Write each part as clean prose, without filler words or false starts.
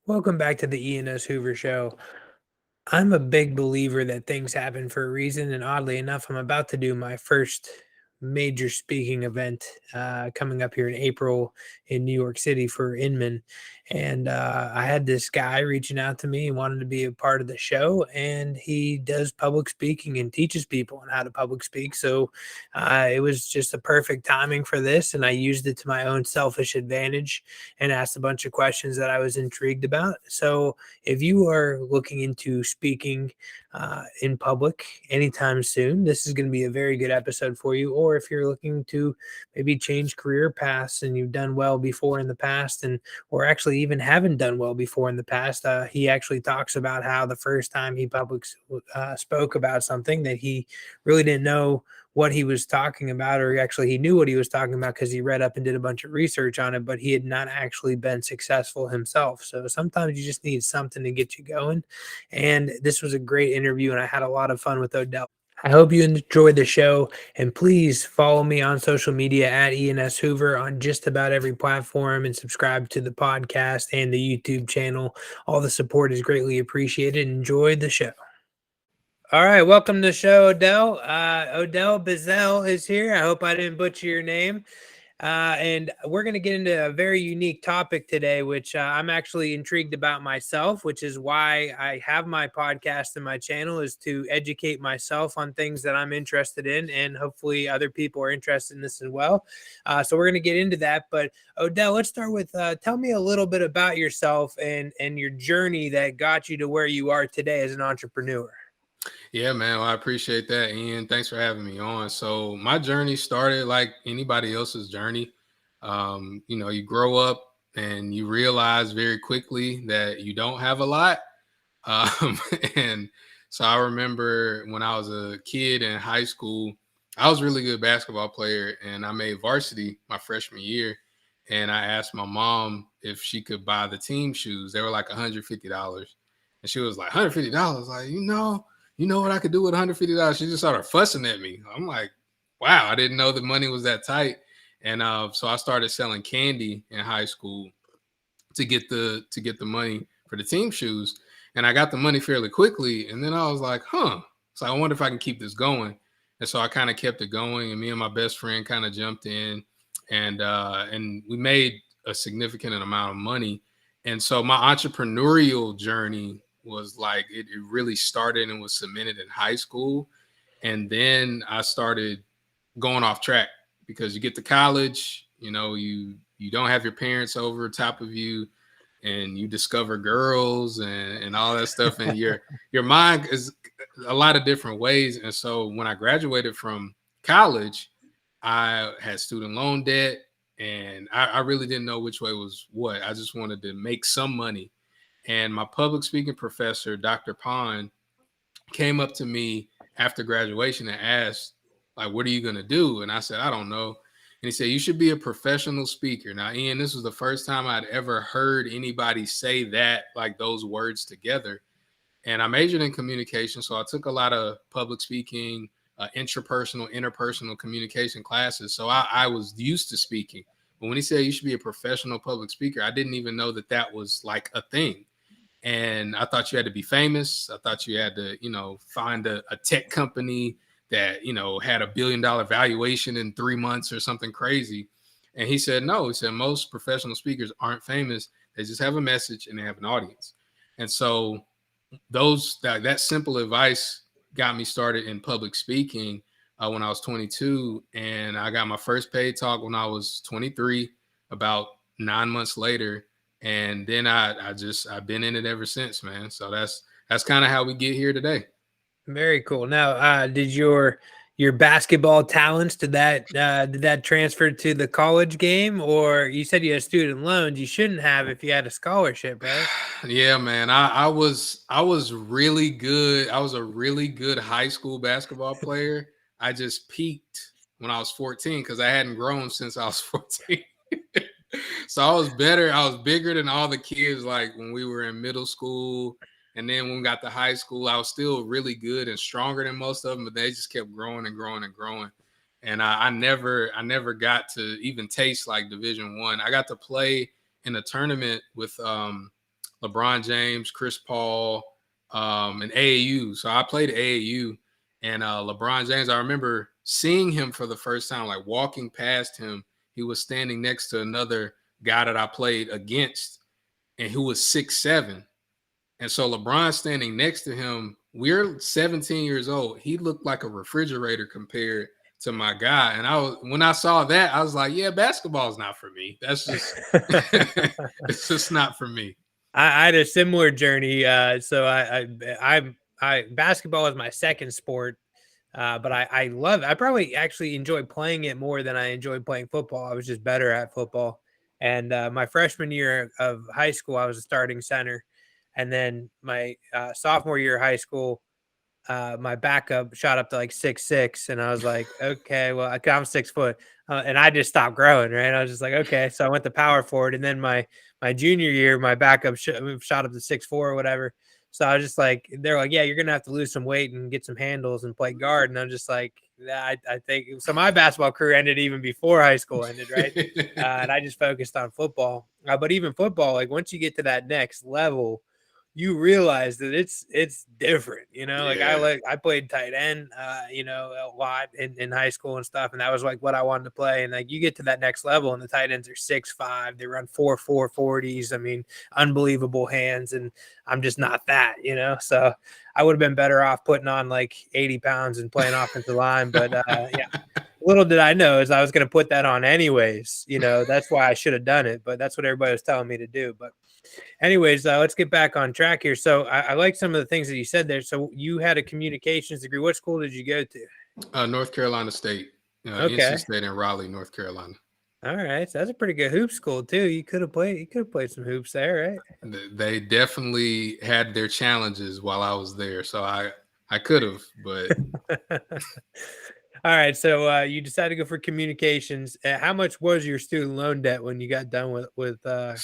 Welcome back to the E&S Hoover Show. I'm a big believer that things happen for a reason, and oddly enough, I'm about to do my first major speaking event coming up here in April in New York City for Inman. And I had this guy reaching out to me and wanted to be a part of the show, and he does public speaking and teaches people on how to public speak. So it was just a perfect timing for this, and I used it to my own selfish advantage and asked a bunch of questions that I was intrigued about. So if you are looking into speaking in public anytime soon, this is going to be a very good episode for you. Or if you're looking to maybe change career paths and you've done well before in the past, and or actually even haven't done well before in the past, he actually talks about how the first time he spoke about something that he really didn't know what he was talking about, or actually he knew what he was talking about because he read up and did a bunch of research on it, but he had not actually been successful himself. So sometimes you just need something to get you going. And this was a great interview, and I had a lot of fun with Odell. I hope you enjoyed the show, and please follow me on social media at ENS Hoover on just about every platform, and subscribe to the podcast and the YouTube channel. All the support is greatly appreciated. Enjoy the show. All right, welcome to the show, Odell. Odell Bizzell is here. I hope I didn't butcher your name. And we're going to get into a very unique topic today, which I'm actually intrigued about myself, which is why I have my podcast and my channel, is to educate myself on things that I'm interested in. And hopefully other people are interested in this as well. So we're going to get into that. But Odell, let's start with tell me a little bit about yourself and your journey that got you to where you are today as an entrepreneur. Yeah, man. Well, I appreciate that, Ian. Thanks for having me on. So my journey started like anybody else's journey. You grow up and you realize very quickly that you don't have a lot. Um, and so I remember when I was a kid in high school, I was a really good basketball player, and I made varsity my freshman year. And I asked my mom if she could buy the team shoes. They were like $150. And she was like, $150? Like, you know what I could do with $150? She just started fussing at me. I'm like, wow, I didn't know the money was that tight. And so I started selling candy in high school to get the money for the team shoes. And I got the money fairly quickly. And then I was like, so I wonder if I can keep this going. And so I kind of kept it going. And me and my best friend kind of jumped in, and we made a significant amount of money. And so my entrepreneurial journey was like it really started and was cemented in high school. And then I started going off track because you get to college, you don't have your parents over top of you, and you discover girls and all that stuff, and your mind is a lot of different ways. And so when I graduated from college, I had student loan debt, and I really didn't know which way was what. I just wanted to make some money. And my public speaking professor, Dr. Pond, came up to me after graduation and asked, like, what are you going to do? And I said, I don't know. And he said, you should be a professional speaker. Now, Ian, this was the first time I'd ever heard anybody say that, like those words together. And I majored in communication. So I took a lot of public speaking, interpersonal communication classes. So I was used to speaking. But when he said you should be a professional public speaker, I didn't even know that that was like a thing. And I thought you had to be famous. I thought you had to, find a tech company that, had $1 billion valuation in 3 months or something crazy. And he said, no, he said, most professional speakers aren't famous. They just have a message and they have an audience. And so that simple advice got me started in public speaking when I was 22. And I got my first paid talk when I was 23, about 9 months later. And then I've been in it ever since, man. So that's kind of how we get here today. Very cool. Now, did your basketball talents, did that transfer to the college game, or you said you had student loans? You shouldn't have if you had a scholarship, right? Yeah, man. I was really good. I was a really good high school basketball player. I just peaked when I was 14 because I hadn't grown since I was 14. So I was better. I was bigger than all the kids like when we were in middle school. And then when we got to high school, I was still really good and stronger than most of them, but they just kept growing and growing and growing. And I never got to even taste like Division One. I got to play in a tournament with LeBron James, Chris Paul, and AAU. So I played AAU, and LeBron James. I remember seeing him for the first time, like walking past him. He was standing next to another guy that I played against, and who was 6'7". And so LeBron standing next to him, we're 17 years old. He looked like a refrigerator compared to my guy. And when I saw that, I was like, yeah, basketball is not for me. That's just it's just not for me. I had a similar journey. So I basketball is my second sport, but I love. I probably actually enjoy playing it more than I enjoyed playing football. I was just better at football. And my freshman year of high school, I was a starting center, and then my sophomore year of high school, my backup shot up to like 6'6", and I was like, okay, well, I'm 6 foot, and I just stopped growing, right? I was just like, okay, so I went to power forward, and then my junior year, my backup shot up to 6'4" or whatever. So I was just like, they're like, yeah, you're gonna have to lose some weight and get some handles and play guard, and I'm just like, yeah, I think so. My basketball career ended even before high school ended, right? And I just focused on football. But even football, like once you get to that next level, you realize that it's different, like Yeah. I played tight end, a lot in high school and stuff. And that was like what I wanted to play. And like you get to that next level and the tight ends are 6'5", they run 4.4 40s. I mean, unbelievable hands. And I'm just not that, so I would have been better off putting on like 80 pounds and playing offensive line. But yeah, little did I know is I was going to put that on anyways, that's why I should have done it, but that's what everybody was telling me to do. But anyways, let's get back on track here. So I like some of the things that you said there. So you had a communications degree. What school did you go to? North Carolina State, Okay. NC State in Raleigh, North Carolina. All right. So that's a pretty good hoop school too. You could have played some hoops there, right? They definitely had their challenges while I was there, so I could have, but All right. So you decided to go for communications. How much was your student loan debt when you got done with college?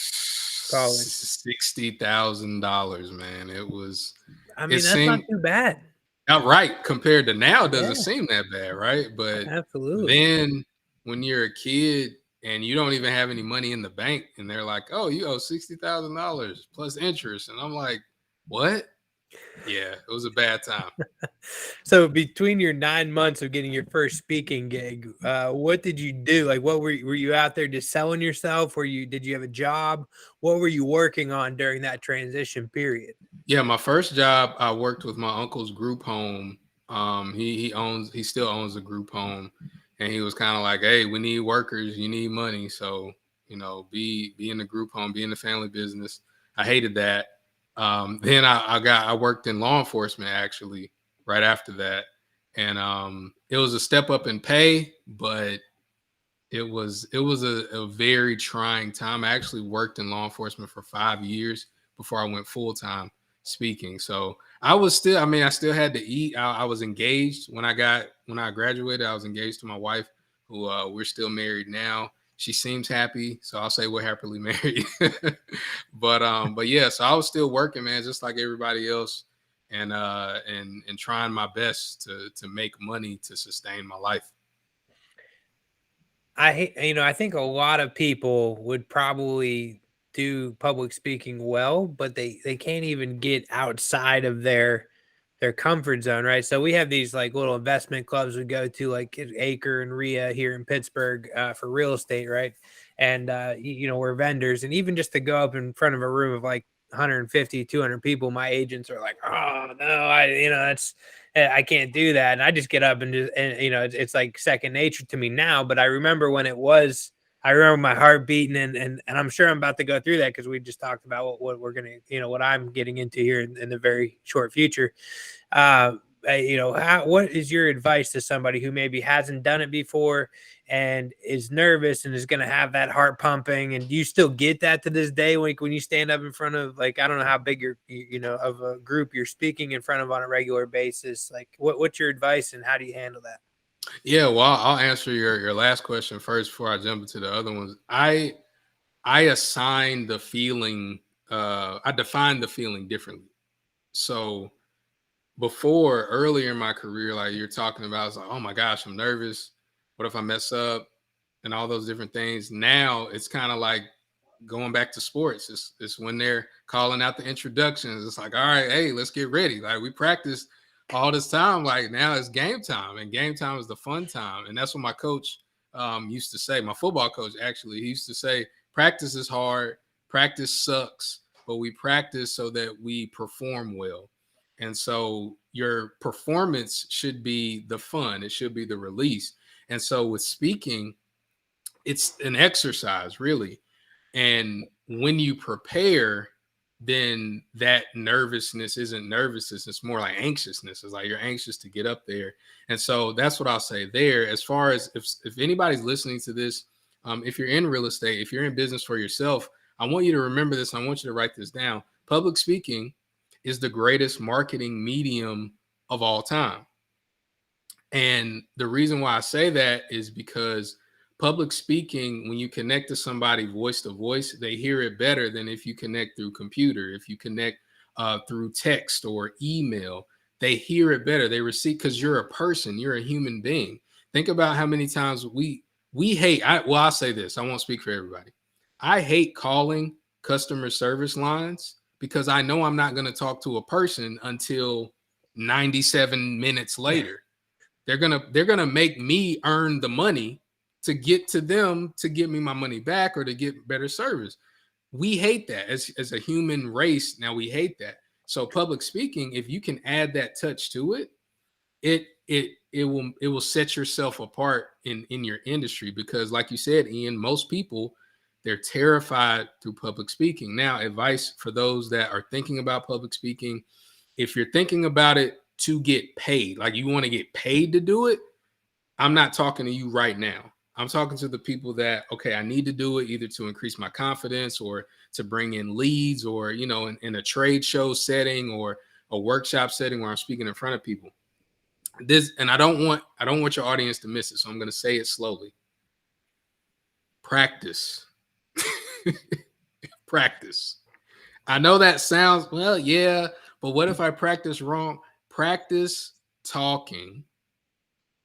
$60,000, man. I It mean, that's not seemed too bad. outright compared to now. It doesn't Yeah, seem that bad, right? But absolutely. then when you're a kid and you don't even have any money in the bank, and they're like, "Oh, you owe $60,000 plus interest," and I'm like, "What?" Yeah, it was a bad time. So between your 9 months of getting your first speaking gig, what did you do? Like, what were you out there just selling yourself? Did you have a job? What were you working on during that transition period? Yeah, my first job, I worked with my uncle's group home. He still owns a group home, and he was kind of like, "Hey, we need workers. You need money, so be in the group home, be in the family business." I hated that. Then I worked in law enforcement actually right after that, and it was a step up in pay, but it was a very trying time. I actually worked in law enforcement for 5 years before I went full time speaking. So I still had to eat. I was engaged when I graduated. I was engaged to my wife, who we're still married now. She seems happy, so I'll say we're happily married. But yeah, so I was still working, man, just like everybody else, and trying my best to make money to sustain my life. I think a lot of people would probably do public speaking well, but they can't even get outside of their comfort zone, right? So we have these like little investment clubs we go to, like at Acre and RIA here in Pittsburgh, for real estate, right? And we're vendors, and even just to go up in front of a room of like 150, 200 people, my agents are like, "Oh no, that's I can't do that." And I just get up and it's like second nature to me now. But I remember when it was. I remember my heart beating, and I'm sure I'm about to go through that because we just talked about what we're gonna, what I'm getting into here in the very short future. uh what is your advice to somebody who maybe hasn't done it before and is nervous and is going to have that heart pumping? And do you still get that to this day when you stand up in front of, like, I don't know how big of a group you're speaking in front of on a regular basis? Like, what's your advice and how do you handle that? Yeah, well, I'll answer your last question first before I jump into the other ones. I assign the feeling, I define the feeling differently. So earlier in my career, like you're talking about, it's like, oh my gosh, I'm nervous. What if I mess up? And all those different things. Now it's kind of like going back to sports. It's when they're calling out the introductions. It's like, all right, hey, let's get ready. Like we practiced all this time. Like now it's game time, and game time is the fun time. And that's what my coach used to say. My football coach, actually, he used to say, practice is hard, practice sucks, but we practice so that we perform well. And so your performance should be the fun. It should be the release. And so with speaking, it's an exercise, really. And when you prepare, then that nervousness isn't nervousness. It's more like anxiousness. It's like you're anxious to get up there. And so that's what I'll say there. As far as if anybody's listening to this, if you're in real estate, if you're in business for yourself, I want you to remember this. I want you to write this down. Public speaking is the greatest marketing medium of all time. And the reason why I say that is because public speaking, when you connect to somebody voice to voice, they hear it better than if you connect through computer. If you connect through text or email, they hear it better. They receive, because you're a person, you're a human being. Think about how many times we hate. I'll say this. I won't speak for everybody. I hate calling customer service lines because I know I'm not going to talk to a person until 97 minutes later. They're gonna make me earn the money to get to them to give me my money back or to get better service. We hate that as a human race. Now we hate that. So public speaking, if you can add that touch to it, it will set yourself apart in your industry, because like you said, Ian, most people, they're terrified through public speaking. Now, advice for those that are thinking about public speaking: if you're thinking about it to get paid, like you want to get paid to do it, I'm not talking to you right now. I'm talking to the people that, okay, I need to do it either to increase my confidence or to bring in leads, or, you know, in a trade show setting or a workshop setting where I'm speaking in front of people. This, and I don't want your audience to miss it, so I'm going to say it slowly. Practice. Practice. I know that sounds, well, yeah, but what if I practice wrong? Practice talking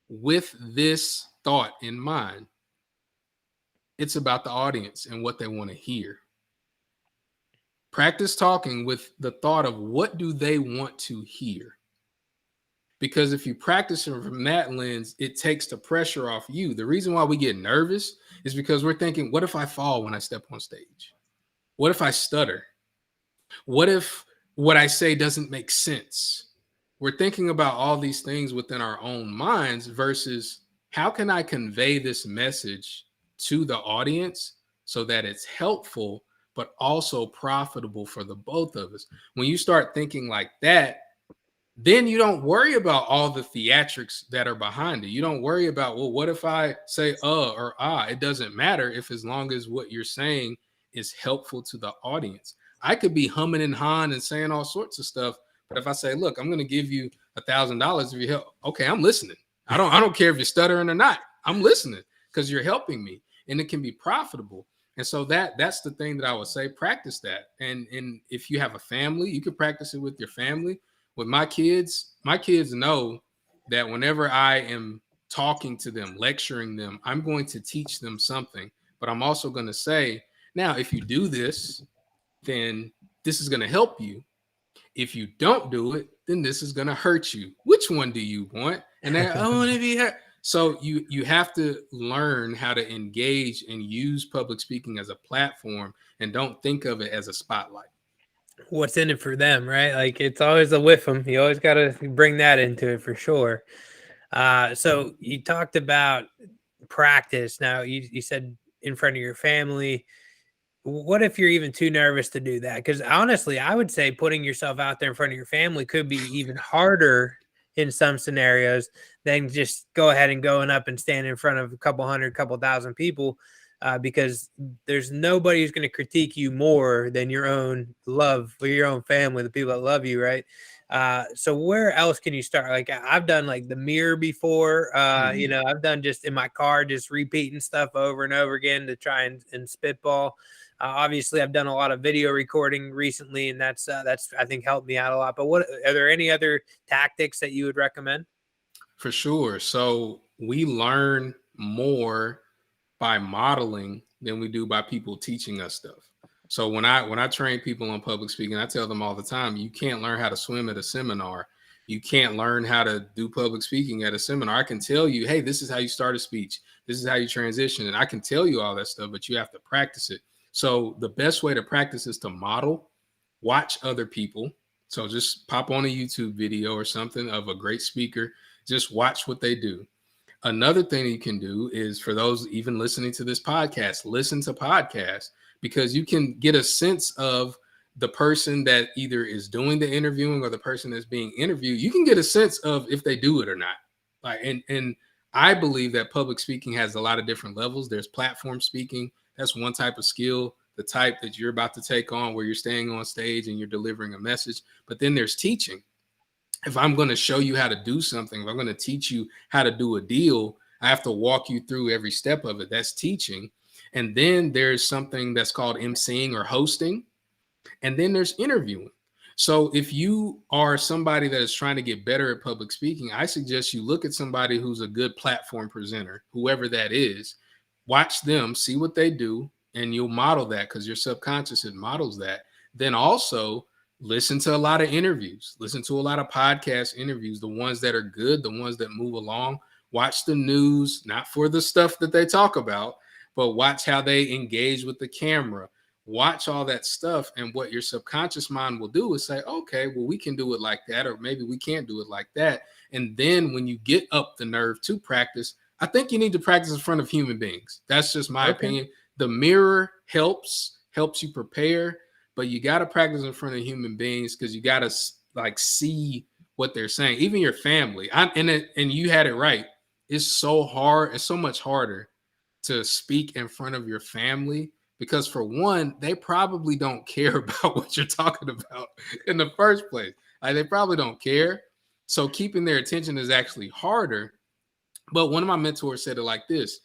with this thought in mind. It's about the audience and what they want to hear. Practice talking with the thought of what do they want to hear. Because if you practice it from that lens, it takes the pressure off you. The reason why we get nervous is because we're thinking, what if I fall when I step on stage? What if I stutter? What if what I say doesn't make sense? We're thinking about all these things within our own minds versus how can I convey this message to the audience so that it's helpful, but also profitable for the both of us. When you start thinking like that, then you don't worry about all the theatrics that are behind it. You don't worry about, well, what if I say or ah? It doesn't matter if, as long as what you're saying is helpful to the audience. I could be humming and hawing and saying all sorts of stuff, but if I say, look, I'm going to give you $1,000 if you help, okay, I'm listening. I don't care if you're stuttering or not. I'm listening because you're helping me, and it can be profitable. And so that's the thing that I would say, practice that. And if you have a family, you can practice it with your family. With my kids know that whenever I am talking to them, lecturing them, I'm going to teach them something, but I'm also going to say, now, if you do this, then this is going to help you. If you don't do it, then this is going to hurt you. Which one do you want? And then, I want to be hurt. So you have to learn how to engage and use public speaking as a platform, and don't think of it as a spotlight. What's in it for them, right? Like, it's always a with them. You always got to bring that into it for sure. So you talked about practice. Now you said in front of your family. What if you're even too nervous to do that? Because honestly, I would say putting yourself out there in front of your family could be even harder in some scenarios than just go ahead and going up and stand in front of a couple hundred, couple thousand people, because there's nobody who's going to critique you more than your own love for your own family, the people that love you, right? So where else can you start? Like, I've done like the mirror before, I've done just in my car, just repeating stuff over and over again to try and spitball. Obviously, I've done a lot of video recording recently, and that's I think helped me out a lot. But what are there any other tactics that you would recommend? For sure. So we learn more by modeling than we do by people teaching us stuff. So when I train people on public speaking, I tell them all the time, you can't learn how to swim at a seminar. You can't learn how to do public speaking at a seminar. I can tell you, hey, this is how you start a speech. This is how you transition. And I can tell you all that stuff, but you have to practice it. So the best way to practice is to model, watch other people. So just pop on a YouTube video or something of a great speaker. Just watch what they do. Another thing you can do is, for those even listening to this podcast, listen to podcasts, because you can get a sense of the person that either is doing the interviewing or the person that's being interviewed. You can get a sense of if they do it or not. Like, and I believe that public speaking has a lot of different levels. There's platform speaking. That's one type of skill, the type that you're about to take on, where you're staying on stage and you're delivering a message. But then there's teaching. If I'm going to show you how to do something, if I'm going to teach you how to do a deal, I have to walk you through every step of it. That's teaching. And then there's something that's called emceeing or hosting. And then there's interviewing. So if you are somebody that is trying to get better at public speaking, I suggest you look at somebody who's a good platform presenter, whoever that is. Watch them, see what they do, and you'll model that, because your subconscious, it models that. Then also listen to a lot of interviews, listen to a lot of podcast interviews, the ones that are good, the ones that move along. Watch the news, not for the stuff that they talk about, but watch how they engage with the camera. Watch all that stuff. And what your subconscious mind will do is say, okay, well, we can do it like that, or maybe we can't do it like that. And then when you get up the nerve to practice, I think you need to practice in front of human beings. That's just my opinion. The mirror helps you prepare, but you got to practice in front of human beings, because you got to like see what they're saying. Even your family. And you had it right. It's so hard. It's so much harder to speak in front of your family, because for one, they probably don't care about what you're talking about in the first place. Like, they probably don't care. So keeping their attention is actually harder. But one of my mentors said it like this,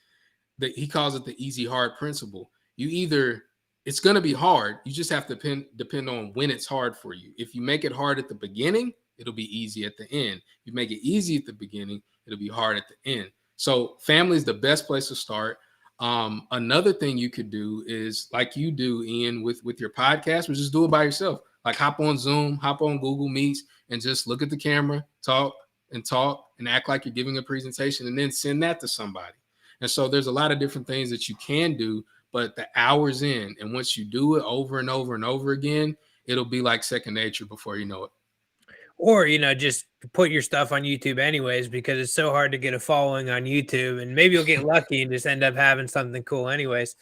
that he calls it the easy hard principle. It's going to be hard. You just have to depend on when it's hard for you. If you make it hard at the beginning, it'll be easy at the end. If you make it easy at the beginning, it'll be hard at the end. So family is the best place to start. Another thing you could do is, like you do, Ian, with your podcast, but just do it by yourself. Like, hop on Zoom, hop on Google Meets, and just look at the camera, talk and act like you're giving a presentation, and then send that to somebody. And so there's a lot of different things that you can do, but the hours in, and once you do it over and over and over again, it'll be like second nature before you know it. Or, just put your stuff on YouTube anyways, because it's so hard to get a following on YouTube, and maybe you'll get lucky and just end up having something cool anyways.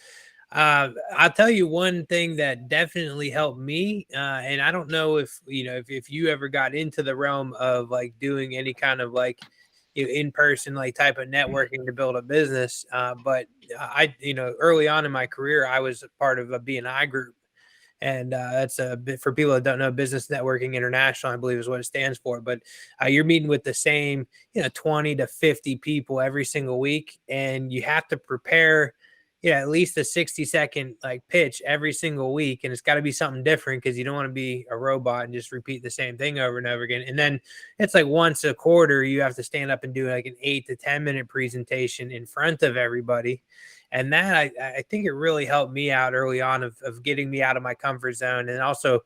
I'll tell you one thing that definitely helped me. And I don't know if you ever got into the realm of like doing any kind of like in-person like type of networking to build a business. But I, early on in my career, I was a part of a BNI group. And that's a bit for people that don't know, Business Networking International, I believe is what it stands for. But you're meeting with the same, 20 to 50 people every single week. And you have to prepare, at least a 60-second like pitch every single week. And it's got to be something different, because you don't want to be a robot and just repeat the same thing over and over again. And then it's like once a quarter, you have to stand up and do like an 8 to 10 minute presentation in front of everybody. And that I think it really helped me out early on of getting me out of my comfort zone, and also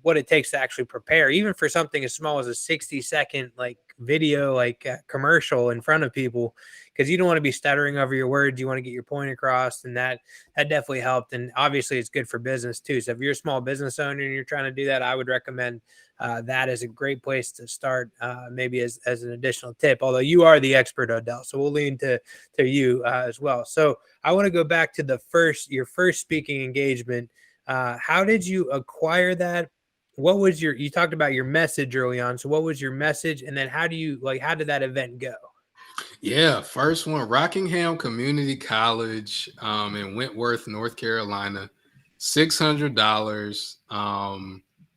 what it takes to actually prepare, even for something as small as a 60-second like video, like commercial in front of people, because you don't want to be stuttering over your words. You want to get your point across, and that definitely helped. And obviously it's good for business too. So if you're a small business owner and you're trying to do that, I would recommend that is a great place to start, maybe as an additional tip, although you are the expert, Odell. So we'll lean to you as well. So I want to go back to your first speaking engagement. How did you acquire that? What was you talked about your message early on. So what was your message? And then how did that event go? Yeah, first one, Rockingham Community College in Wentworth, North Carolina, $600.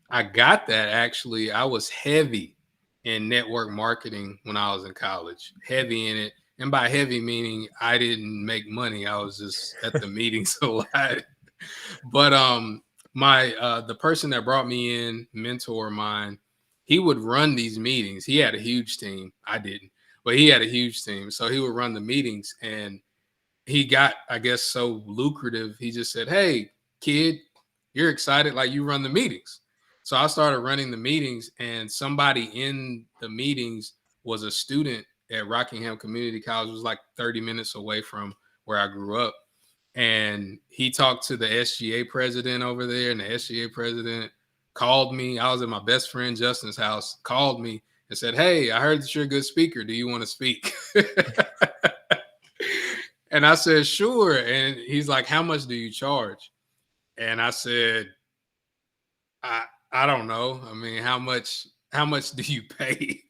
I got that actually. I was heavy in network marketing when I was in college, heavy in it. And by heavy meaning I didn't make money. I was just at the meetings a lot. But the person that brought me in, mentor of mine, he would run these meetings. He had a huge team. I didn't, but he had a huge team. So he would run the meetings, and he got, I guess, so lucrative. He just said, "Hey, kid, you're excited, like you run the meetings." So I started running the meetings, and somebody in the meetings was a student at Rockingham Community College. It was like 30 minutes away from where I grew up. And he talked to the SGA president over there, and the SGA president called me. I was at my best friend Justin's house, called me and said, "Hey, I heard that you're a good speaker. Do you want to speak?" And I said, "Sure." And he's like, "How much do you charge?" And I said, I don't know. I mean, how much do you pay?"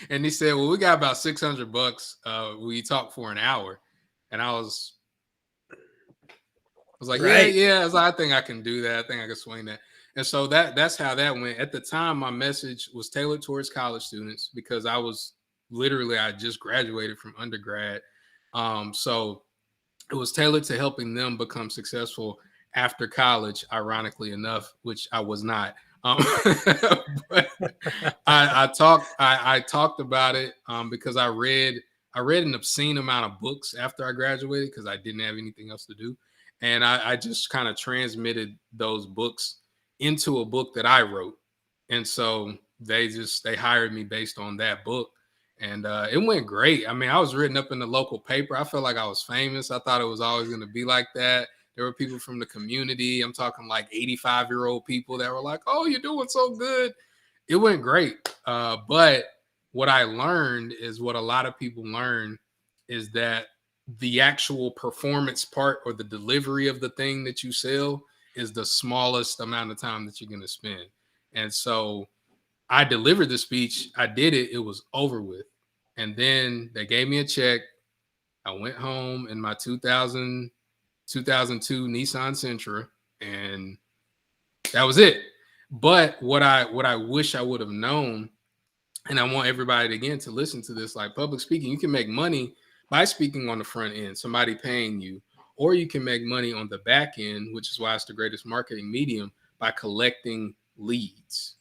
And he said, "Well, we got about $600. We talk for an hour." And I was like, "Yeah, Right. yeah." I was like, "I think I can do that. I think I can swing that." And so that's how that went. At the time, my message was tailored towards college students because I just graduated from undergrad. So it was tailored to helping them become successful after college, ironically enough, which I was not. But I talked about it because I read an obscene amount of books after I graduated because I didn't have anything else to do. And I just kind of transmitted those books into a book that I wrote. And so they hired me based on that book. And it went great. I mean, I was written up in the local paper. I felt like I was famous. I thought it was always going to be like that. There were people from the community. I'm talking like 85-year-old people that were like, "Oh, you're doing so good." It went great. But what I learned is what a lot of people learn is that the actual performance part or the delivery of the thing that you sell is the smallest amount of time that you're going to spend. And so I delivered the speech. I did it. It was over with. And then they gave me a check. I went home in my 2002 Nissan Sentra, and that was it. But what I wish I would have known, and I want everybody again to listen to this, like public speaking, you can make money by speaking on the front end, somebody paying you, or you can make money on the back end, which is why it's the greatest marketing medium, by collecting leads.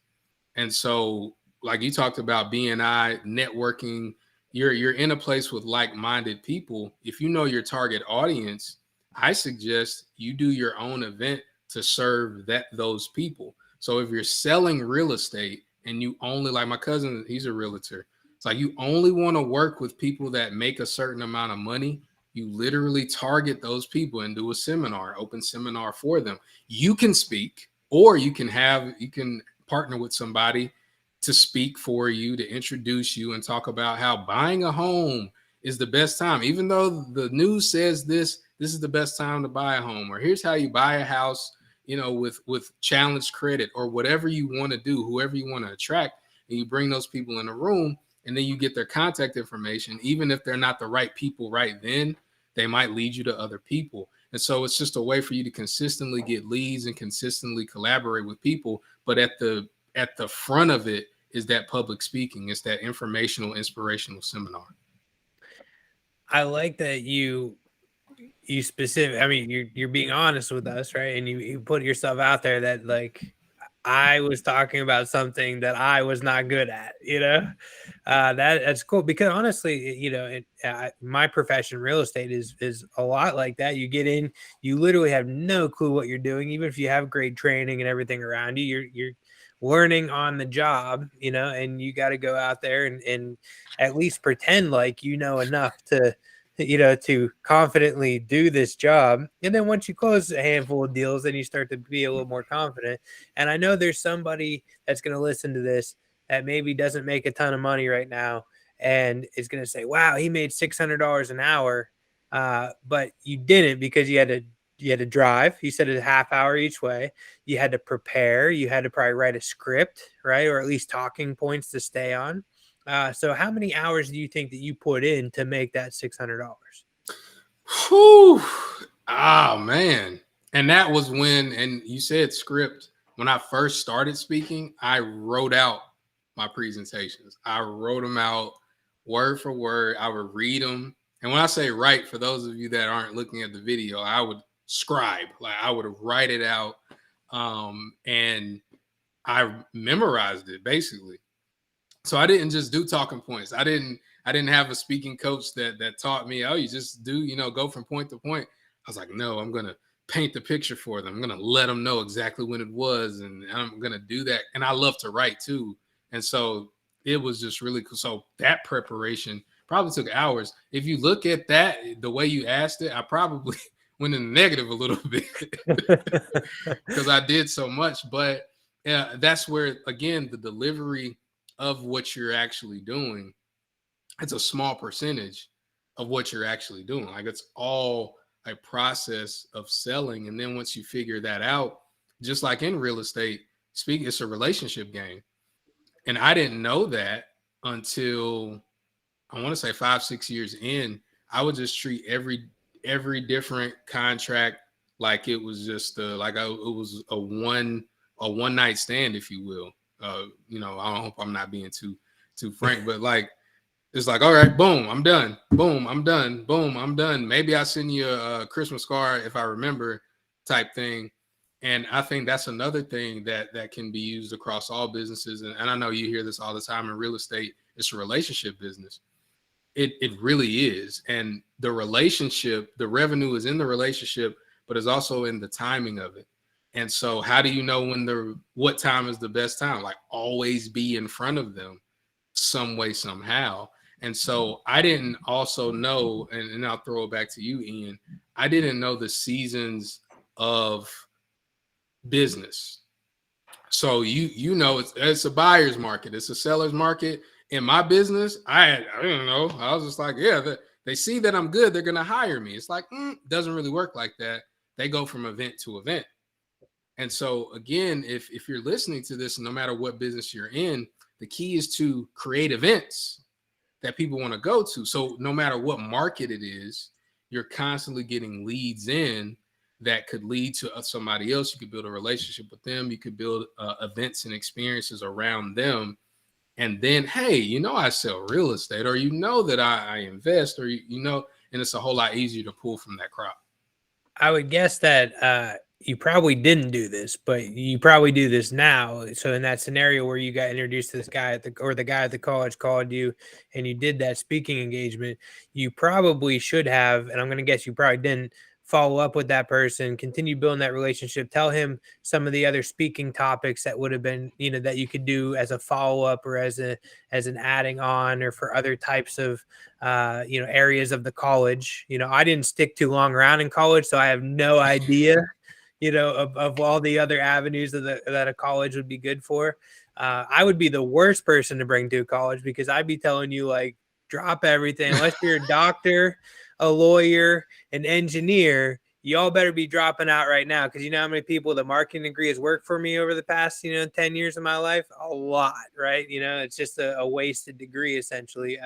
And so, like you talked about BNI, networking, you're in a place with like-minded people. If you know your target audience, I suggest you do your own event to serve those people. So if you're selling real estate and you only, like my cousin, he's a realtor. It's like you only want to work with people that make a certain amount of money. You literally target those people and do a seminar, open seminar for them. You can speak, or you can partner with somebody to speak for you, to introduce you and talk about how buying a home is the best time. Even though the news says this is the best time to buy a home, or here's how you buy a house, with challenged credit, or whatever you want to do, whoever you want to attract, and you bring those people in a room, and then you get their contact information. Even if they're not the right people right then, they might lead you to other people. And so it's just a way for you to consistently get leads and consistently collaborate with people. But at the front of it is that public speaking. It's that informational, inspirational seminar. I like that you specific. I mean, you're being honest with us, right? And you put yourself out there that, like, I was talking about something that I was not good at, that's cool because honestly, my profession, real estate, is a lot like that. You get in, you literally have no clue what you're doing, even if you have great training and everything around you. You're learning on the job, and you got to go out there and at least pretend like you know enough to confidently do this job. And then once you close a handful of deals, then you start to be a little more confident. And I know there's somebody that's going to listen to this that maybe doesn't make a ton of money right now and is going to say, "Wow, he made $600 an hour." But you didn't, because you had to drive. You said a half hour each way. You had to prepare. You had to probably write a script, right? Or at least talking points to stay on. So how many hours do you think that you put in to make that $600? Whew. Oh, man. And that was and you said script. When I first started speaking, I wrote out my presentations. I wrote them out word for word. I would read them. And when I say write, for those of you that aren't looking at the video, I would scribe. Like, I would write it out. And I memorized it basically. So I didn't just do talking points. I didn't I didn't have a speaking coach that taught me, oh, you just do, go from point to point. I was like, no, I'm going to paint the picture for them. I'm going to let them know exactly when it was. And I'm going to do that. And I love to write too. And so it was just really cool. So that preparation probably took hours. If you look at that, the way you asked it, I probably went in the negative a little bit because I did so much. But yeah, that's where, again, the delivery of what you're actually doing, it's a small percentage of what you're actually doing. Like, it's all a process of selling. And then once you figure that out, just like in real estate, it's a relationship game. And I didn't know that until, I want to say 5-6 years in. I would just treat every different contract like it was just it was a one night stand, if you will. I hope I'm not being too frank, but like, it's like, all right, boom, I'm done. Boom, I'm done. Boom, I'm done. Maybe I send you a Christmas card if I remember, type thing. And I think that's another thing that can be used across all businesses. And I know you hear this all the time in real estate. It's a relationship business. It really is. And the relationship, the revenue is in the relationship, but it's also in the timing of it. And so how do you know what time is the best time? Like, always be in front of them some way, somehow. And so I didn't also know, and I'll throw it back to you, Ian. I didn't know the seasons of business. So it's a buyer's market, it's a seller's market. In my business, I don't know. I was just like, yeah, they see that I'm good, they're gonna hire me. It's like, doesn't really work like that. They go from event to event. And so again, if you're listening to this, no matter what business you're in, the key is to create events that people want to go to. So no matter what market it is, you're constantly getting leads in that could lead to somebody else. You could build a relationship with them. You could build events and experiences around them. And then, hey, I sell real estate, or that I invest, or and it's a whole lot easier to pull from that crowd. I would guess that you probably didn't do this, but you probably do this now. So in that scenario where you got introduced to this guy the guy at the college called you and you did that speaking engagement, you probably should have, and I'm going to guess you probably didn't, follow up with that person, continue building that relationship, tell him some of the other speaking topics that would have been, that you could do as a follow-up or as an adding on, or for other types of areas of the college. I didn't stick too long around in college, so I have no idea of all the other avenues that a college would be good for. I would be the worst person to bring to college, because I'd be telling you, like, drop everything. Unless you're a doctor, a lawyer, an engineer, y'all better be dropping out right now. Because you know how many people the marketing degree has worked for me over the past 10 years of my life? A lot, right? It's just a wasted degree, essentially.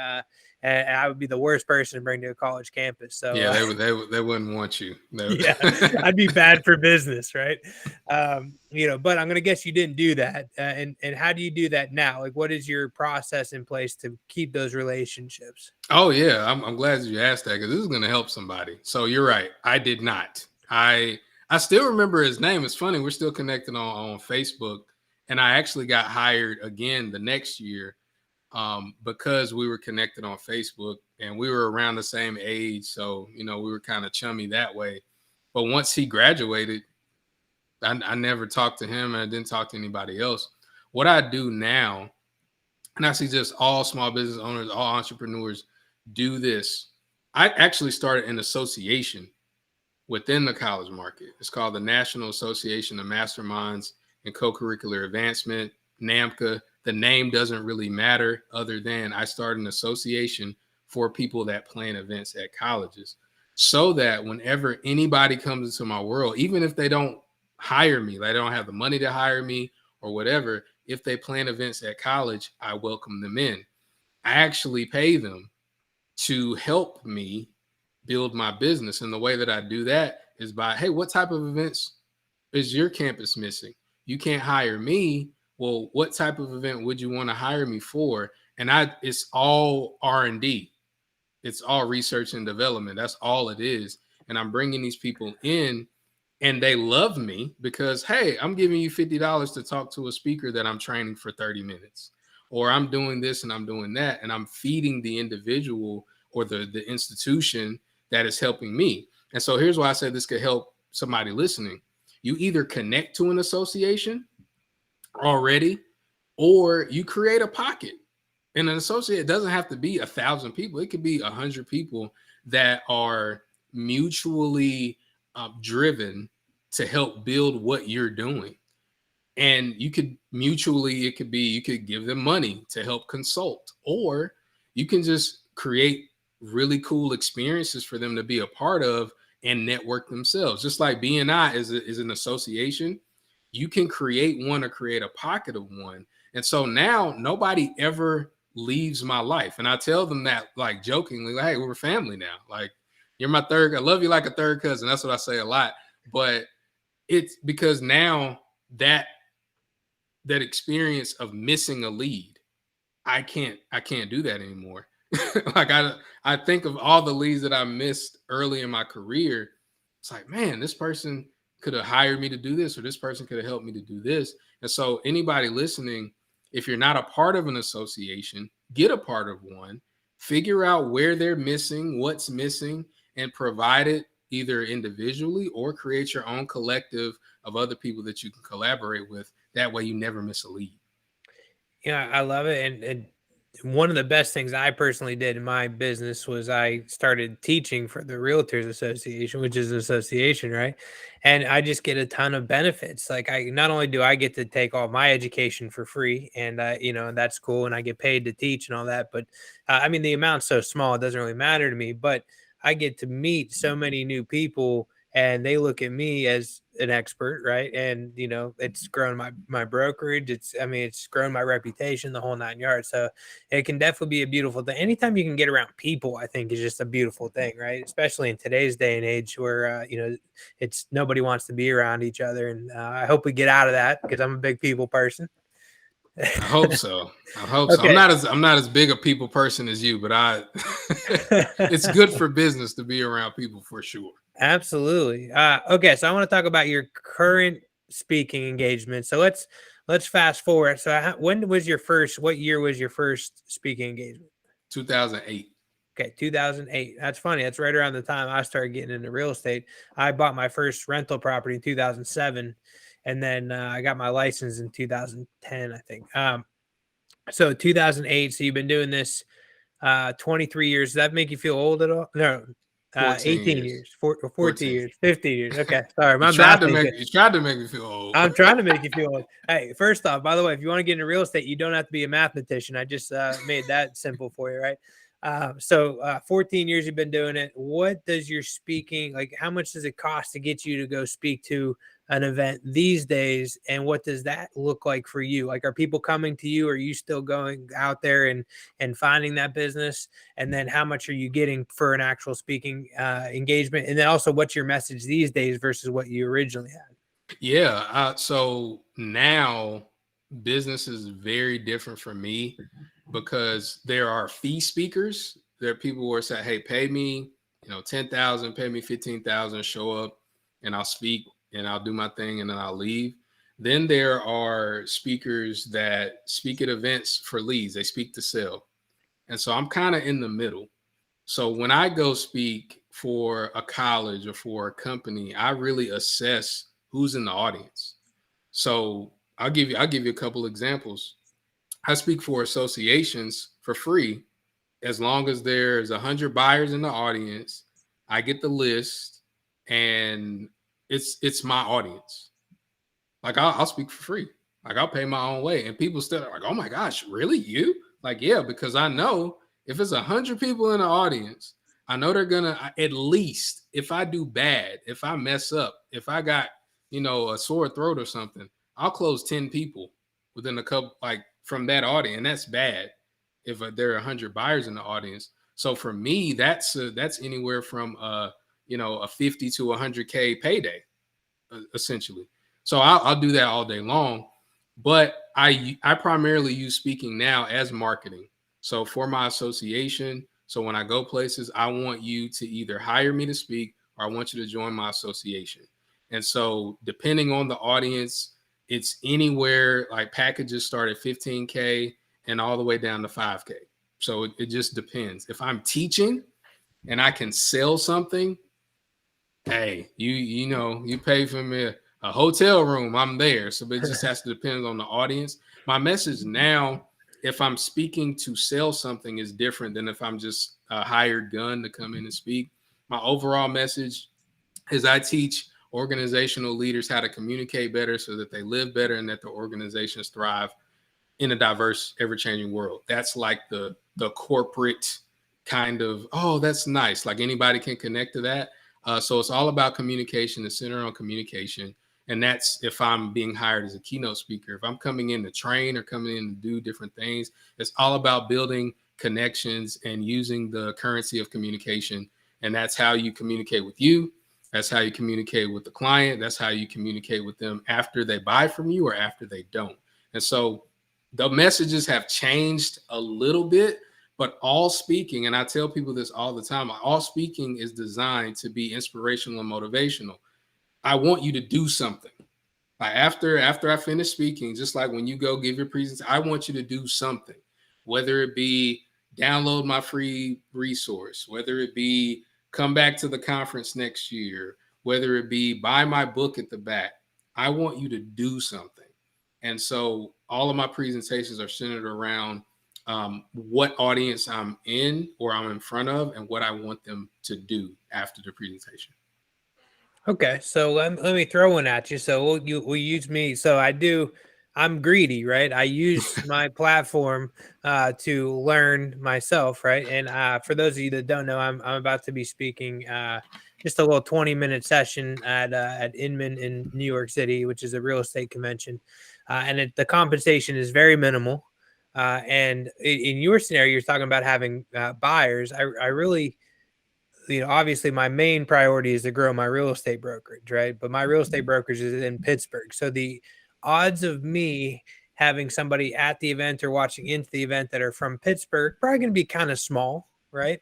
And I would be the worst person to bring to a college campus. So yeah, they wouldn't want you. Yeah, I'd be bad for business, right? But I'm gonna guess you didn't do that. And how do you do that now? Like, what is your process in place to keep those relationships? Oh yeah, I'm glad you asked that, because this is gonna help somebody. So you're right, I did not. I still remember his name. It's funny, we're still connected on Facebook, and I actually got hired again the next year. Because we were connected on Facebook and we were around the same age. So, we were kind of chummy that way. But once he graduated, I never talked to him, and I didn't talk to anybody else. What I do now, and I see just all small business owners, all entrepreneurs do this. I actually started an association within the college market. It's called the National Association of Masterminds and Co-Curricular Advancement, NAMCA. The name doesn't really matter, other than I started an association for people that plan events at colleges, so that whenever anybody comes into my world, even if they don't hire me, they don't have the money to hire me or whatever, if they plan events at college, I welcome them in. I actually pay them to help me build my business. And the way that I do that is by, hey, what type of events is your campus missing? You can't hire me. Well, what type of event would you want to hire me for? And it's all R&D. It's all research and development. That's all it is. And I'm bringing these people in, and they love me because, hey, I'm giving you $50 to talk to a speaker that I'm training for 30 minutes. or I'm doing this and I'm doing that, and I'm feeding the individual or the institution that is helping me. And so here's why I said this could help somebody listening. You either connect to an association already, or you create a pocket. And an associate doesn't have to be 1,000 people. It could be 100 people that are mutually driven to help build what you're doing. And you could mutually, it could be, you could give them money to help consult, or you can just create really cool experiences for them to be a part of and network themselves. Just like BNI is an association, you can create one or create a pocket of one. And so now nobody ever leaves my life. And I tell them that like jokingly, like, hey, we're family now. Like, you're my third, I love you like a third cousin. That's what I say a lot. But it's because now that experience of missing a lead, I can't do that anymore. Like I think of all the leads that I missed early in my career. It's like, man, this person could have hired me to do this, or this person could have helped me to do this. And so anybody listening, if you're not a part of an association, get a part of one, figure out where they're missing, what's missing, and provide it either individually or create your own collective of other people that you can collaborate with. That way you never miss a lead. Yeah, I love it. And one of the best things I personally did in my business was I started teaching for the Realtors Association, which is an association, right? And I just get a ton of benefits. Like, I not only do I get to take all my education for free, and that's cool, and I get paid to teach and all that. But I mean, the amount's so small, it doesn't really matter to me. But I get to meet so many new people, and they look at me as an expert, right? And it's grown my brokerage. It's grown my reputation, the whole 9 yards. So it can definitely be a beautiful thing. Anytime you can get around people, I think is just a beautiful thing, right? Especially in today's day and age where it's nobody wants to be around each other. And I hope we get out of that, because I'm a big people person. I hope so. I hope so. Okay. I'm not as big a people person as you, but it's good for business to be around people for sure. Absolutely. Okay, so I want to talk about your current speaking engagement. So let's fast forward. So when was your first? What year was your first speaking engagement? 2008. Okay, 2008. That's funny. That's right around the time I started getting into real estate. I bought my first rental property in 2007, and then I got my license in 2010, I think. So 2008. So you've been doing this 23 years. Does that make you feel old at all? No. 18 years, 14 years, 50 years. Okay. Sorry. You tried to make me feel old. I'm trying to make you feel old. Hey, first off, by the way, if you want to get into real estate, you don't have to be a mathematician. I just made that simple for you, right? So 14 years you've been doing it. What does your speaking, like, how much does it cost to get you to go speak to an event these days? And what does that look like for you? Like, are people coming to you? Are you still going out there and finding that business? And then how much are you getting for an actual speaking engagement? And then also, what's your message these days versus what you originally had? Yeah. So now business is very different for me, because there are fee speakers. There are people who are saying, hey, pay me, 10,000, pay me 15,000, show up and I'll speak and I'll do my thing and then I'll leave. Then there are speakers that speak at events for leads. They speak to sell. And so I'm kind of in the middle. So when I go speak for a college or for a company, I really assess who's in the audience. So I'll give you a couple examples. I speak for associations for free. As long as there's 100 buyers in the audience, I get the list, and it's my audience. Like, I'll speak for free. Like, I'll pay my own way. And people still are like, oh my gosh, really? You? Like, yeah, because I know if it's 100 people in the audience, I know they're gonna, at least if I do bad, if I mess up, if I got, a sore throat or something, I'll close 10 people within a couple, like, from that audience. And that's bad if there are 100 buyers in the audience. So for me, that's anywhere from a 50 to 100K payday, essentially. So I'll do that all day long. But I primarily use speaking now as marketing. So for my association, so when I go places, I want you to either hire me to speak, or I want you to join my association. And so depending on the audience, it's anywhere, like, packages start at 15K and all the way down to 5K. So it just depends. If I'm teaching and I can sell something, hey, you know, you pay for me a hotel room, I'm there. So it just has to depend on the audience. My message now, if I'm speaking to sell something, is different than if I'm just a hired gun to come in and speak. My overall message is I teach organizational leaders how to communicate better so that they live better and that the organizations thrive in a diverse, ever-changing world. That's like the corporate kind of, oh, that's nice. Like anybody can connect to that. So it's all about communication. It's centered on communication. And that's if I'm being hired as a keynote speaker. If I'm coming in to train or coming in to do different things, it's all about building connections and using the currency of communication. And that's how you communicate with you. That's how you communicate with the client. That's how you communicate with them after they buy from you or after they don't. And so the messages have changed a little bit, but all speaking, and I tell people this all the time, all speaking is designed to be inspirational and motivational. I want you to do something. Like after I finish speaking, just like when you go give your presentation, I want you to do something, whether it be download my free resource, whether it be come back to the conference next year, whether it be buy my book at the back. I want you to do something. And so all of my presentations are centered around what audience I'm in or I'm in front of and what I want them to do after the presentation. Okay, so let me throw one at you. So we'll use me. So I'm greedy, right? I use my platform to learn myself, right? And for those of you that don't know, I'm about to be speaking just a little 20-minute session at Inman in New York City, which is a real estate convention, and the compensation is very minimal. And in your scenario, you're talking about having buyers. I really, obviously my main priority is to grow my real estate brokerage, right? But my real estate brokerage is in Pittsburgh. So the odds of me having somebody at the event or watching into the event that are from Pittsburgh probably going to be kind of small, right?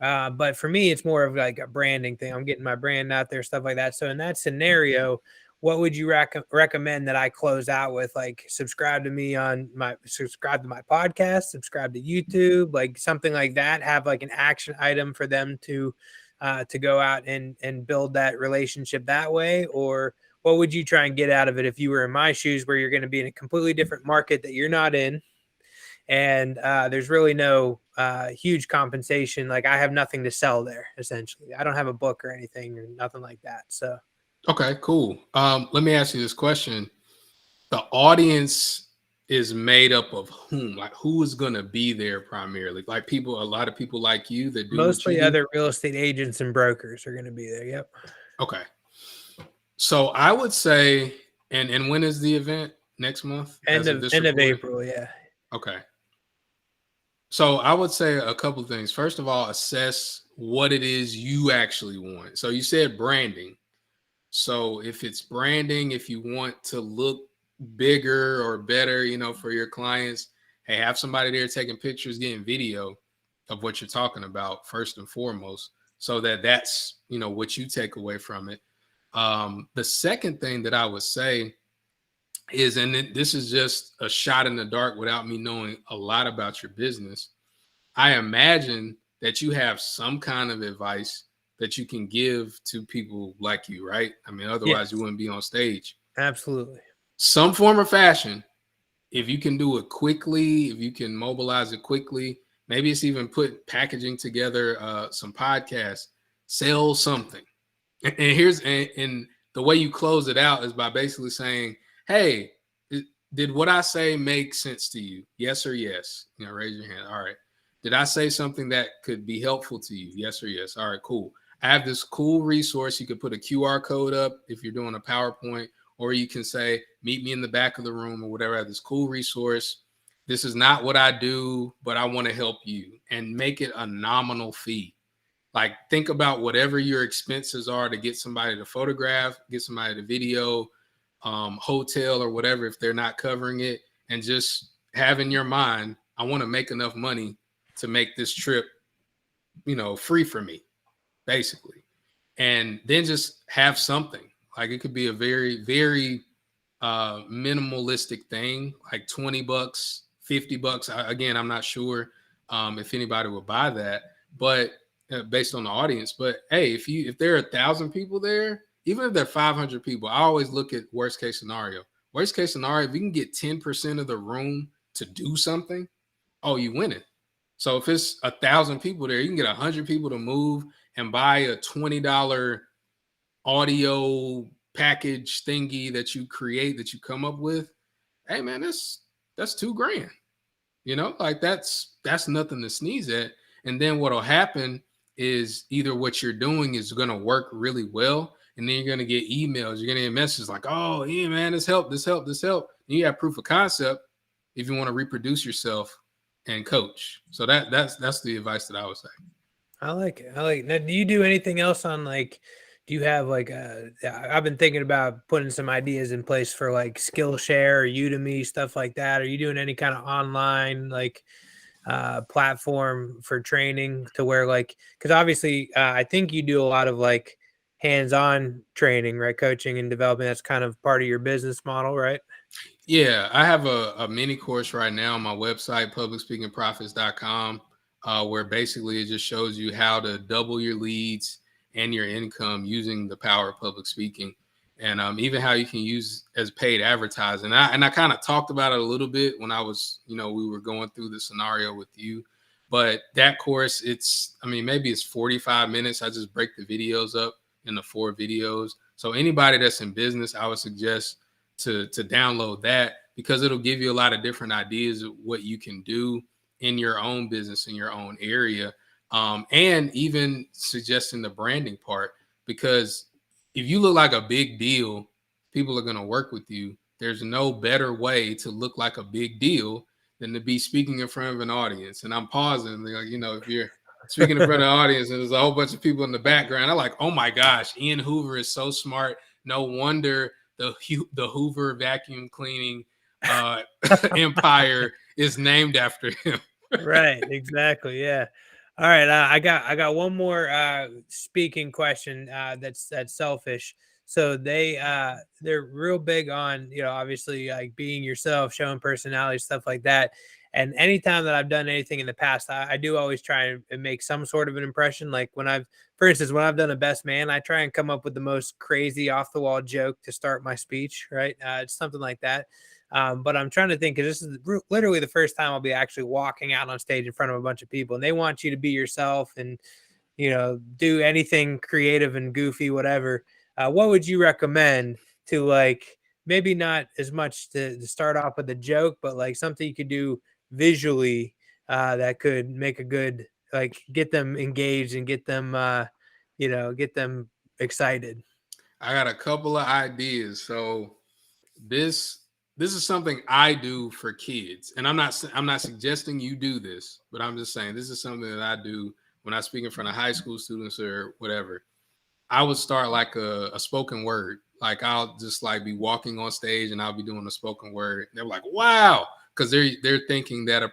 But for me, it's more of like a branding thing. I'm getting my brand out there, stuff like that. So in that scenario, what would you recommend that I close out with? Like subscribe to my podcast, subscribe to YouTube, like something like that. Have like an action item for them to go out and build that relationship that way. Or what would you try and get out of it if you were in my shoes, where you're going to be in a completely different market that you're not in? And there's really no huge compensation. Like I have nothing to sell there. Essentially, I don't have a book or anything or nothing like that. So, Okay, cool. Let me ask you this question. The audience is made up of whom? Like who is going to be there primarily? Like a lot of people like you that do mostly what you do? other real estate agents and brokers are going to be there. Yep. Okay. So I would say, and when is the event? Next month? End of April. Yeah. Okay. So I would say a couple of things. First of all, assess what it is you actually want. So you said branding. So if it's branding, if you want to look bigger or better, for your clients, hey, have somebody there taking pictures, getting video of what you're talking about first and foremost, so that's what you take away from it. The second thing that I would say is, and this is just a shot in the dark without me knowing a lot about your business, I imagine that you have some kind of advice that you can give to people like you, right? I mean, otherwise Yes. you wouldn't be on stage. Absolutely. Some form of fashion, if you can do it quickly, if you can mobilize it quickly, maybe it's even packaging together some podcasts, sell something. And the way you close it out is by basically saying, hey, did what I say make sense to you? Yes or yes? Raise your hand. All right. Did I say something that could be helpful to you? Yes or yes? All right, cool. I have this cool resource. You could put a QR code up if you're doing a PowerPoint, or you can say, meet me in the back of the room or whatever. I have this cool resource. This is not what I do, but I want to help you, and make it a nominal fee. Like think about whatever your expenses are to get somebody to photograph, get somebody to video, hotel or whatever, if they're not covering it, and just have in your mind, I want to make enough money to make this trip, free for me, basically. And then just have something. Like it could be a very, very minimalistic thing, like $20, $50. Again, I'm not sure if anybody would buy that, but based on the audience. But hey, if there are 1,000 people there, even if there are 500 people, I always look at worst case scenario. Worst case scenario, if you can get 10% of the room to do something, oh, you win it. So if it's 1,000 people there, you can get 100 people to move and buy a $20 audio package thingy that you create, that you come up with. Hey man, that's $2,000. You know, like that's nothing to sneeze at. And then what'll happen is either what you're doing is going to work really well, and then you're going to get emails, you're going to get messages like, oh yeah man, this helped. And you have proof of concept if you want to reproduce yourself and coach. So that's the advice that I would say. I like it. Now, do you do anything else on like, do you have like I've been thinking about putting some ideas in place for like Skillshare or Udemy, stuff like that. Are you doing any kind of online like platform for training to where like, because obviously I think you do a lot of like hands-on training, right? Coaching and development. That's kind of part of your business model, right? Yeah, I have a mini course right now on my website, publicspeakingprofits.com, where basically it just shows you how to double your leads and your income using the power of public speaking, and even how you can use as paid advertising. And I kind of talked about it a little bit when I was, we were going through the scenario with you. But that course, maybe it's 45 minutes. I just break the videos up into 4 videos. So anybody that's in business, I would suggest to download that, because it'll give you a lot of different ideas of what you can do in your own business, in your own area, and even suggesting the branding part, because if you look like a big deal, people are going to work with you. There's no better way to look like a big deal than to be speaking in front of an audience. And I'm pausing, like, if you're speaking in front of an audience and there's a whole bunch of people in the background, I'm like, oh my gosh, Ian Hoover is so smart. No wonder the Hoover vacuum cleaning empire is named after him. Right, exactly. Yeah. All right, I got one more speaking question that's selfish. So they're real big on, obviously like being yourself, showing personality, stuff like that. And anytime that I've done anything in the past, I do always try and make some sort of an impression. Like for instance, when I've done a best man, I try and come up with the most crazy off the wall joke to start my speech. Right, it's something like that. But I'm trying to think, because this is literally the first time I'll be actually walking out on stage in front of a bunch of people, and they want you to be yourself and, do anything creative and goofy, whatever. What would you recommend to, like, maybe not as much to start off with a joke, but like something you could do visually that could make a good, like, get them engaged and get them, get them excited? I got a couple of ideas. So this is something I do for kids, and I'm not suggesting you do this, but I'm just saying this is something that I do when I speak in front of high school students or whatever. I would start like a spoken word. Like I'll just like be walking on stage and I'll be doing a spoken word. They're like, wow, because they're thinking that a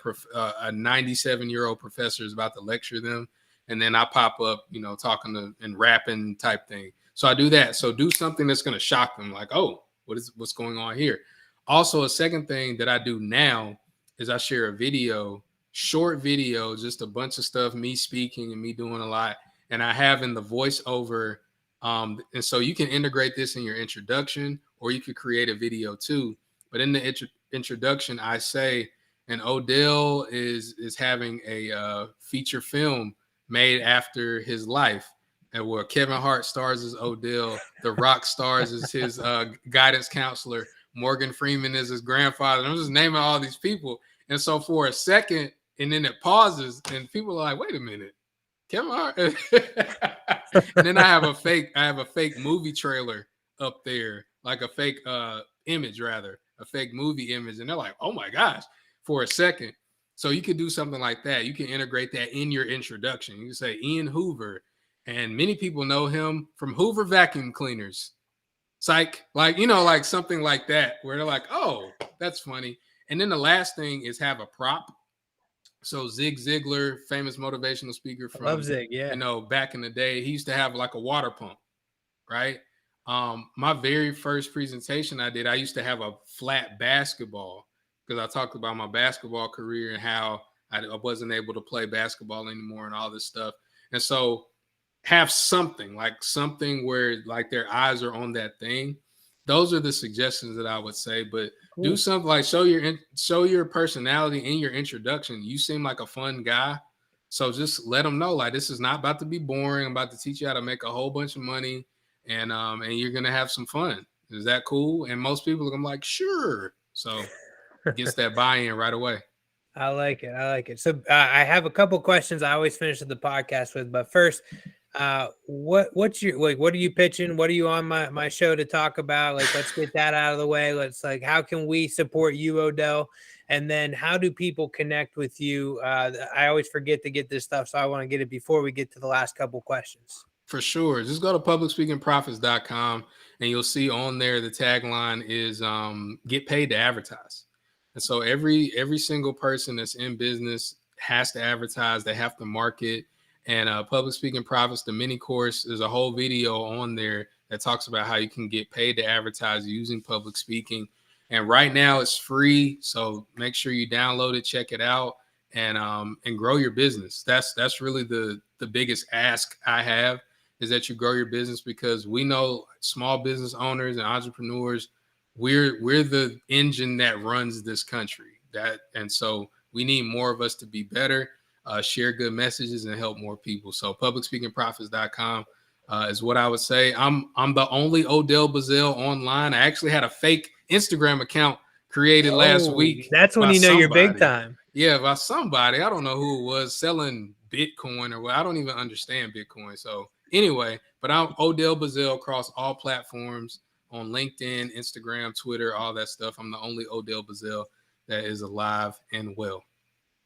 97-year-old professor is about to lecture them, and then I pop up, talking and rapping type thing. So I do that. So do something that's going to shock them, like, oh, what's going on here? Also, a second thing that I do now is I share a video, short video, just a bunch of stuff, me speaking and me doing a lot. And I have in the voiceover. And so you can integrate this in your introduction, or you could create a video too. But in the introduction, I say, and Odell is having a feature film made after his life, and where Kevin Hart stars as Odell, The Rock stars as his guidance counselor, Morgan Freeman is his grandfather. I'm just naming all these people. And so for a second, and then it pauses, and people are like, wait a minute, Kevin Hart. And then I have a fake movie trailer up there, like a fake image, rather, a fake movie image. And they're like, oh my gosh, for a second. So you could do something like that. You can integrate that in your introduction. You can say Ian Hoover, and many people know him from Hoover vacuum cleaners. Psych, like, like something like that, where they're like, oh, that's funny. And then the last thing is have a prop. So Zig Ziglar, famous motivational speaker from, Love Zig, yeah. Back in the day, he used to have like a water pump, right? My very first presentation I did, I used to have a flat basketball because I talked about my basketball career and how I wasn't able to play basketball anymore and all this stuff. And so have something where like their eyes are on that thing. Those are the suggestions that I would say. But do Cool. something like show your personality in your introduction. You seem like a fun guy, so just let them know like this is not about to be boring. I'm about to teach you how to make a whole bunch of money, and you're gonna have some fun. Is that cool? And most people are gonna be like, sure. So gets that buy-in right away. I like it. I like it. So I have a couple questions I always finish the podcast with, but first, what's your like? What are you pitching? What are you on my show to talk about? Like, let's get that out of the way. Let's like, how can we support you, Odell? And then how do people connect with you? I always forget to get this stuff, so I want to get it before we get to the last couple questions. For sure. Just go to publicspeakingprofits.com and you'll see on there the tagline is get paid to advertise. And so every single person that's in business has to advertise, they have to market. And Public Speaking Profits, the mini course, there's a whole video on there that talks about how you can get paid to advertise using public speaking. And right now it's free. So make sure you download it, check it out, and grow your business. That's really the biggest ask I have, is that you grow your business, because we know small business owners and entrepreneurs, we're the engine that runs this country. And so we need more of us to be better, share good messages, and help more people. So publicspeakingprofits.com is what I would say. I'm the only Odell Bizzell online. I actually had a fake Instagram account created last week. That's when by you know you're big somebody. time. Yeah, by somebody. I don't know who it was, selling Bitcoin or what. I don't even understand Bitcoin. So anyway, but I'm Odell Bizzell across all platforms, on LinkedIn, Instagram, Twitter, all that stuff. I'm the only Odell Bizzell that is alive and well.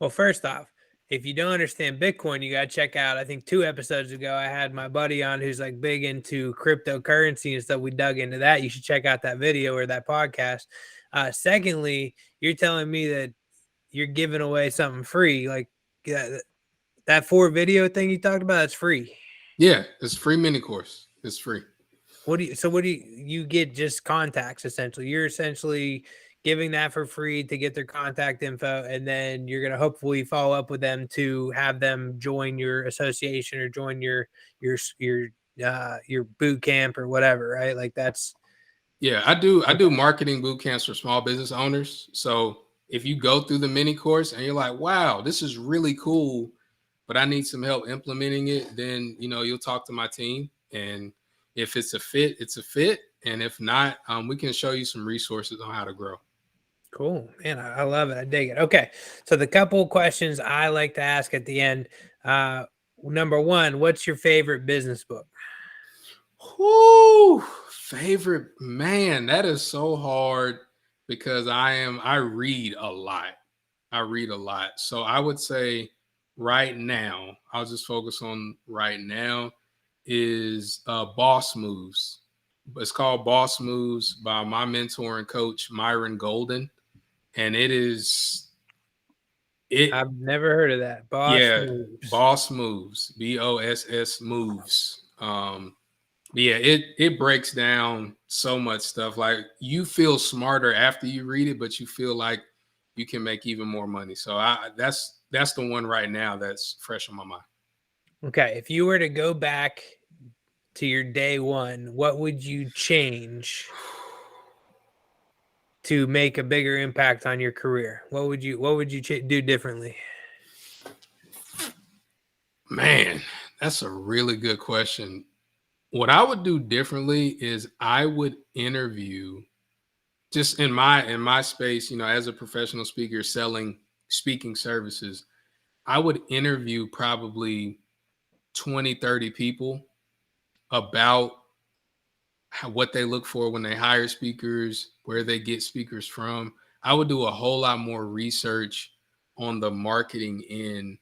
Well, first off, if you don't understand Bitcoin, you got to check out, I think 2 episodes ago, I had my buddy on who's like big into cryptocurrency and stuff. We dug into that. You should check out that video or that podcast. Secondly, you're telling me that you're giving away something free. Like that 4 video thing you talked about, it's free. Yeah, it's a free mini course. It's free. What do you get? Just contacts, essentially. You're essentially giving that for free to get their contact info, and then you're going to hopefully follow up with them to have them join your association or join your boot camp or whatever, right? Like that's Yeah, I do marketing boot camps for small business owners. So if you go through the mini course and you're like, wow, this is really cool, but I need some help implementing it, then you'll talk to my team, and if it's a fit, it's a fit, and if not, we can show you some resources on how to grow. cool, man. I love it. I dig it. Okay, so the couple questions I like to ask at the end. Number one, what's your favorite business book? Whoo, favorite, man, that is so hard, because I read a lot. So I would say right now, I'll just focus on right now, is Boss Moves. It's called Boss Moves by my mentor and coach, Myron Golden. And I've never heard of that. Boss Moves. Boss Moves, BOSS moves. Yeah, it breaks down so much stuff. Like, you feel smarter after you read it, but you feel like you can make even more money. So that's the one right now that's fresh on my mind. Okay, if you were to go back to your day one, what would you change to make a bigger impact on your career? What would you do differently? Man, that's a really good question. What I would do differently is I would interview, just in my space, as a professional speaker selling speaking services, I would interview probably 20, 30 people about what they look for when they hire speakers, where they get speakers from. I would do a whole lot more research on the marketing end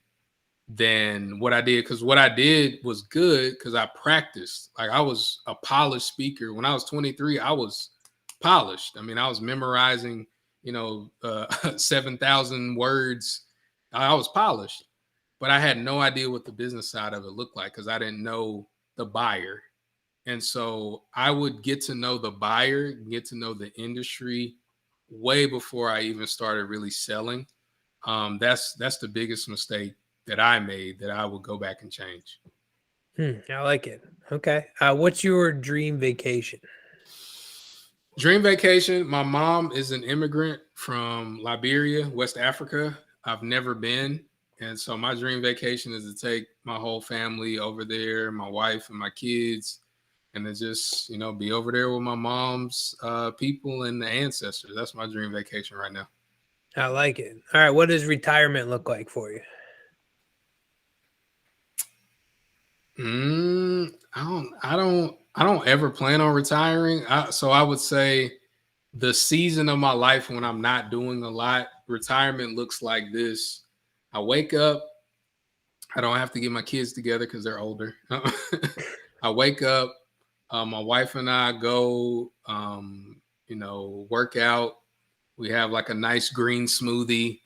than what I did, because what I did was good because I practiced. Like, I was a polished speaker. When I was 23, I was polished. I mean, I was memorizing, 7,000 words. I was polished, but I had no idea what the business side of it looked like, because I didn't know the buyer. And so I would get to know the buyer, get to know the industry way before I even started really selling. That's the biggest mistake that I made that I would go back and change. I like it. Okay. What's your dream vacation? Dream vacation. My mom is an immigrant from Liberia, West Africa. I've never been. And so my dream vacation is to take my whole family over there, my wife and my kids, and to just, be over there with my mom's people and the ancestors. That's my dream vacation right now. I like it. All right. What does retirement look like for you? I don't ever plan on retiring. So I would say the season of my life when I'm not doing a lot, retirement looks like this. I wake up. I don't have to get my kids together because they're older. I wake up. My wife and I go, work out. We have like a nice green smoothie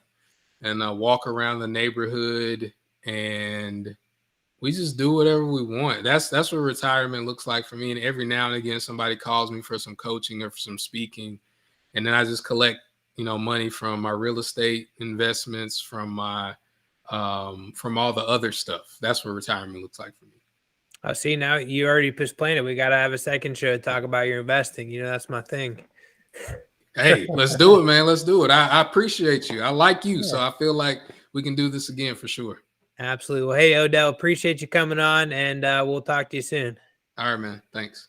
and walk around the neighborhood, and we just do whatever we want. That's what retirement looks like for me. And every now and again, somebody calls me for some coaching or for some speaking, and then I just collect, money from my real estate investments, from my from all the other stuff. That's what retirement looks like for me. See, now you already planned it. We got to have a second show to talk about your investing. That's my thing. Hey, let's do it, man. Let's do it. I appreciate you. I like you. So I feel like we can do this again for sure. Absolutely. Well, hey, Odell, appreciate you coming on, and we'll talk to you soon. All right, man. Thanks.